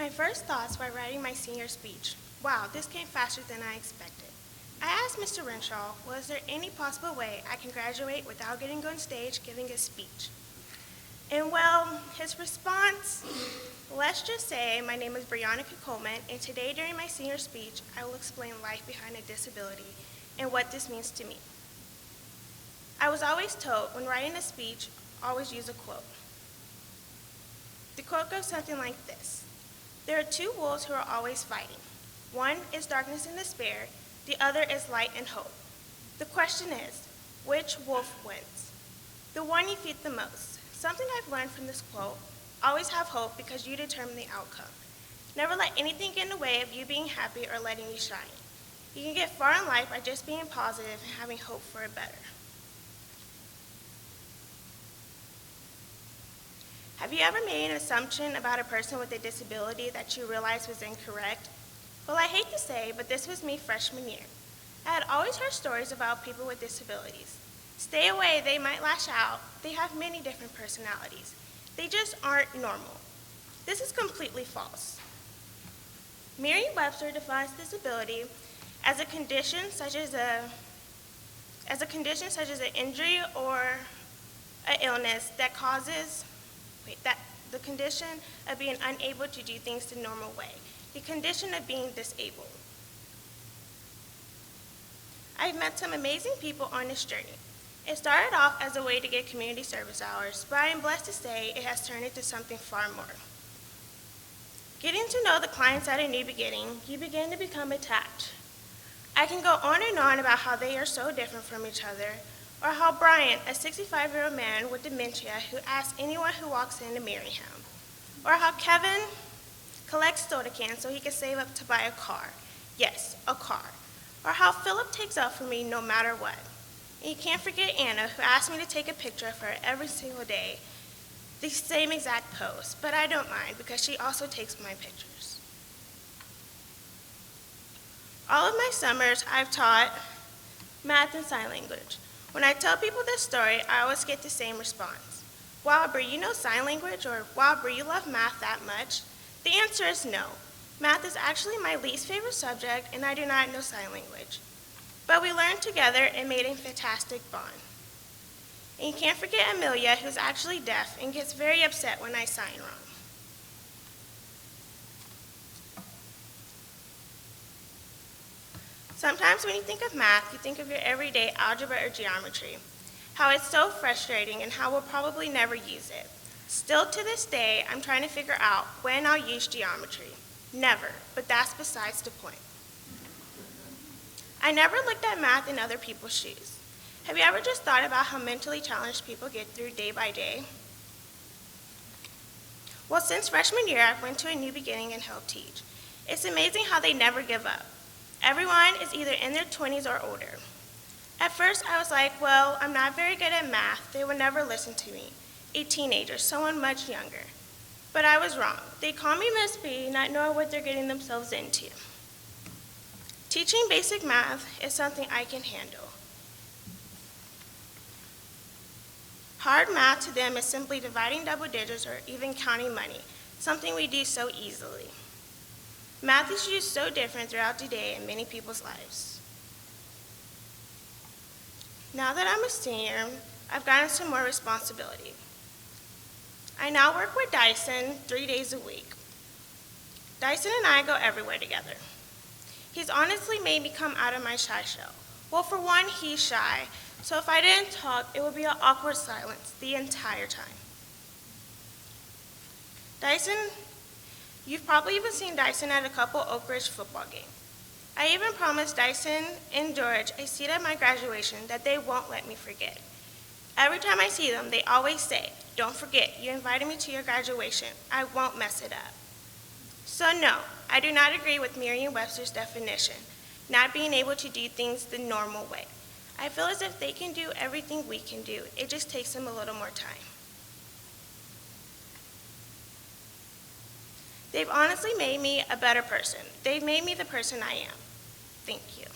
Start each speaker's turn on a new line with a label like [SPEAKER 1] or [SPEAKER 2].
[SPEAKER 1] My first thoughts while writing my senior speech. Wow, this came faster than I expected. I asked Mr. Renshaw, was there any possible way I can graduate without getting on stage giving a speech? And well, his response, let's just say my name is Breonica Coleman, and today during my senior speech, I will explain life behind a disability and what this means to me. I was always told when writing a speech, always use a quote. The quote goes something like this. There are two wolves who are always fighting. One is darkness and despair, the other is light and hope. The question is, which wolf wins? The one you feed the most. Something I've learned from this quote, always have hope because you determine the outcome. Never let anything get in the way of you being happy or letting you shine. You can get far in life by just being positive and having hope for a better. Have you ever made an assumption about a person with a disability that you realized was incorrect? Well, I hate to say, but this was me freshman year. I had always heard stories about people with disabilities. Stay away, they might lash out. They have many different personalities. They just aren't normal. This is completely false. Merriam-Webster defines disability as a condition such as an injury or an illness that causes the condition of being unable to do things the normal way, the condition of being disabled. I've met some amazing people on this journey. It started off as a way to get community service hours, but I am blessed to say it has turned into something far more. Getting to know the clients at a new beginning, you begin to become attached. I can go on and on about how they are so different from each other, or how Brian, a 65-year-old man with dementia who asks anyone who walks in to marry him, or how Kevin collects soda cans so he can save up to buy a car. Yes, a car. Or how Philip takes up for me no matter what. And you can't forget Anna, who asked me to take a picture of her every single day, the same exact pose, but I don't mind because she also takes my pictures. All of my summers, I've taught math and sign language. When I tell people this story, I always get the same response. Wow, Bree, you know sign language? Or wow, Bree, you love math that much? The answer is no. Math is actually my least favorite subject, and I do not know sign language. But we learned together and made a fantastic bond. And you can't forget Amelia, who's actually deaf and gets very upset when I sign wrong. Sometimes when you think of math, you think of your everyday algebra or geometry, how it's so frustrating and how we'll probably never use it. Still to this day, I'm trying to figure out when I'll use geometry. Never, but that's besides the point. I never looked at math in other people's shoes. Have you ever just thought about how mentally challenged people get through day by day? Well, since freshman year, I've went to a new beginning and helped teach. It's amazing how they never give up. Everyone is either in their 20s or older. At first, I was like, well, I'm not very good at math. They would never listen to me. A teenager, someone much younger. But I was wrong. They call me Miss B, not knowing what they're getting themselves into. Teaching basic math is something I can handle. Hard math to them is simply dividing double digits or even counting money, something we do so easily. Math is used so different throughout the day in many people's lives. Now that I'm a senior, I've gotten some more responsibility. I now work with Dyson 3 days a week. Dyson and I go everywhere together. He's honestly made me come out of my shy shell. Well, for one, he's shy, so if I didn't talk, it would be an awkward silence the entire time. Dyson, you've probably even seen Dyson at a couple Oakridge football games. I even promised Dyson and George a seat at my graduation that they won't let me forget. Every time I see them, they always say, don't forget, you invited me to your graduation. I won't mess it up. So no, I do not agree with Merriam-Webster's definition, not being able to do things the normal way. I feel as if they can do everything we can do. It just takes them a little more time. They've honestly made me a better person. They've made me the person I am. Thank you.